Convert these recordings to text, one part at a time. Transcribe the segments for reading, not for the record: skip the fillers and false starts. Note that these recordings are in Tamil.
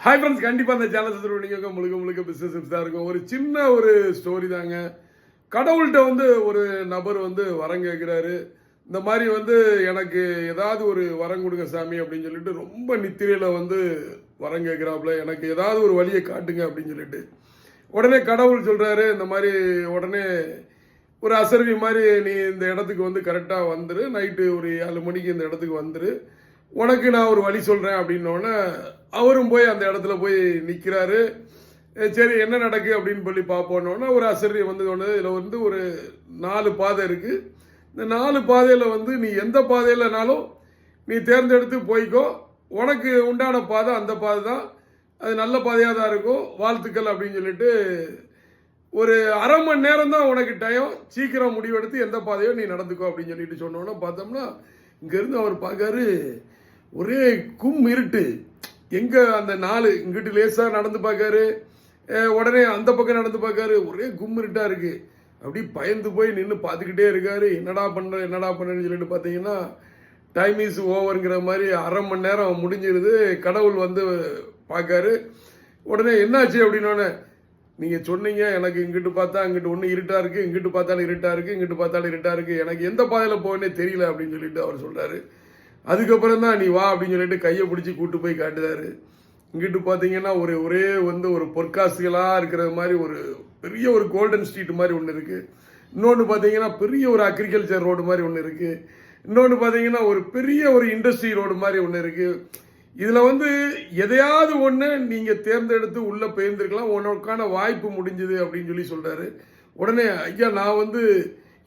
ஹாய் ஃப்ரெண்ட்ஸ், கண்டிப்பாக அந்த சேனல் நீங்கள் முழுக்க பிஸ்னஸ் தான் இருக்கும். ஒரு சின்ன ஒரு ஸ்டோரி தாங்க. கடவுள்கிட்ட ஒரு நபர் வரம் கேட்குறாரு. இந்த மாதிரி எனக்கு ஏதாவது ஒரு வரம் கொடுங்க சாமி அப்படின்னு சொல்லிட்டு ரொம்ப நித்திரையில் வரம் கேட்குறாப்புல. எனக்கு ஏதாவது ஒரு வழியை காட்டுங்க அப்படின்னு சொல்லிட்டு உடனே கடவுள் சொல்கிறாரு, இந்த மாதிரி உடனே ஒரு அசர்வி மாதிரி நீ இந்த இடத்துக்கு கரெக்டாக வந்துரு, நைட்டு ஒரு 7 மணிக்கு இந்த இடத்துக்கு வந்துரு, உனக்கு நான் ஒரு வழி சொல்கிறேன் அப்படின்னோடனே அவரும் போய் அந்த இடத்துல போய் நிற்கிறாரு. சரி என்ன நடக்கு அப்படின்னு சொல்லி பார்ப்போன்னொன்னே ஒரு அசர்வி தோணுது. இதில் ஒரு 4 பாதை இருக்குது. இந்த 4 பாதையில் நீ எந்த பாதையிலனாலும் நீ தேர்ந்தெடுத்து போய்க்கோ, உனக்கு உண்டான பாதை அந்த பாதை தான், அது நல்ல பாதையாக தான் இருக்கும், வாழ்த்துக்கள் அப்படின்னு சொல்லிட்டு ஒரு அரை மணி நேரம் தான் உனக்கு டைம், சீக்கிரம் முடிவெடுத்து எந்த பாதையோ நீ நடந்துக்கோ அப்படின்னு சொல்லிட்டு சொன்னோன்னா பார்த்தோம்னா இங்கேருந்து அவர் பார்க்காரு, ஒரே இருட்டு. எங்கே அந்த 4 இங்கிட்டு லேசாக நடந்து பார்க்காரு, உடனே அந்த பக்கம் நடந்து பார்க்காரு, ஒரே இருட்டாக இருக்குது. அப்படி பயந்து போய் நின்று பார்த்துக்கிட்டே இருக்காரு. என்னடா பண்ணுறேன்னு சொல்லிட்டு பார்த்தீங்கன்னா டைம் இஸ் ஓவருங்கிற மாதிரி அரை மணி நேரம் முடிஞ்சிருது. கடவுள் பார்க்காரு. உடனே என்னாச்சு அப்படின்னோடனே, நீங்கள் சொன்னீங்க எனக்கு இங்கிட்டு பார்த்தா அங்கிட்டு ஒன்று இருட்டாக இருக்குது, இங்கிட்டு பார்த்தாலும் இருட்டாக இருக்குது, இங்கிட்டு பார்த்தாலும் இருட்டாக இருக்குது, எனக்கு எந்த பாதையில் போவேனே தெரியல அப்படின்னு சொல்லிட்டு அவர் சொல்கிறாரு. அதுக்கப்புறம் தான் நீ வா அப்படின்னு சொல்லிட்டு கையை பிடிச்சி கூட்டு போய் காட்டுதாரு. இங்கிட்டு பார்த்தீங்கன்னா ஒரே ஒரு பொற்காசுகளாக இருக்கிற மாதிரி ஒரு பெரிய ஒரு கோல்டன் ஸ்ட்ரீட் மாதிரி ஒன்று இருக்குது. இன்னொன்று பார்த்தீங்கன்னா பெரிய ஒரு அக்ரிகல்ச்சர் ரோடு மாதிரி ஒன்று இருக்குது. இன்னொன்று பார்த்தீங்கன்னா ஒரு பெரிய ஒரு இண்டஸ்ட்ரி ரோடு மாதிரி ஒன்று இருக்குது. இதில் எதையாவது ஒன்று நீங்கள் தேர்ந்தெடுத்து உள்ளே போயிருந்துருக்கலாம், உனக்கான வாய்ப்பு முடிஞ்சுது அப்படின்னு சொல்லி சொல்கிறாரு. உடனே ஐயா நான்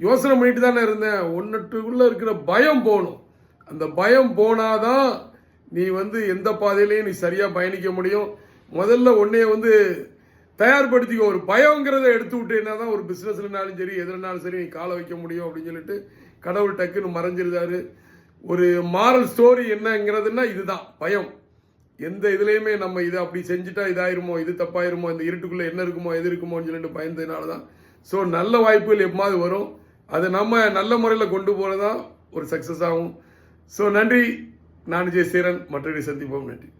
யோசனை பண்ணிட்டு தானே இருந்தேன், ஒன்றுக்குள்ளே இருக்கிற பயம் போகணும், அந்த பயம் போனாதான் நீ எந்த பாதையிலையும் நீ சரியாக பயணிக்க முடியும். முதல்ல உன்னைய தயார்படுத்திக்க, ஒரு பயங்கிறத எடுத்து விட்டேன்னா தான் ஒரு பிஸ்னஸ்லனாலும் சரி எதுனாலும் சரி நீ காலை வைக்க முடியும் அப்படின்னு சொல்லிட்டு கடவுள் டக்குன்னு மறைஞ்சிருந்தாரு. ஒரு மாரல் ஸ்டோரி என்னங்கிறதுனா இதுதான், பயம். எந்த இதுலேயுமே நம்ம இதை அப்படி செஞ்சுட்டா இதாயிருமோ, இது தப்பாயிருமோ, இந்த இருட்டுக்குள்ளே என்ன இருக்குமோ எது இருக்குமோன்னு சொல்லிட்டு பயந்ததுனால தான். ஸோ நல்ல வாய்ப்புகள் எப்போது வரும், அதை நம்ம நல்ல முறையில் கொண்டு போகிறது தான் ஒரு சக்ஸஸ் ஆகும். ஸோ நன்றி. நான் விஜய் சேரன், மற்றொரு சந்திப்போம். நன்றி.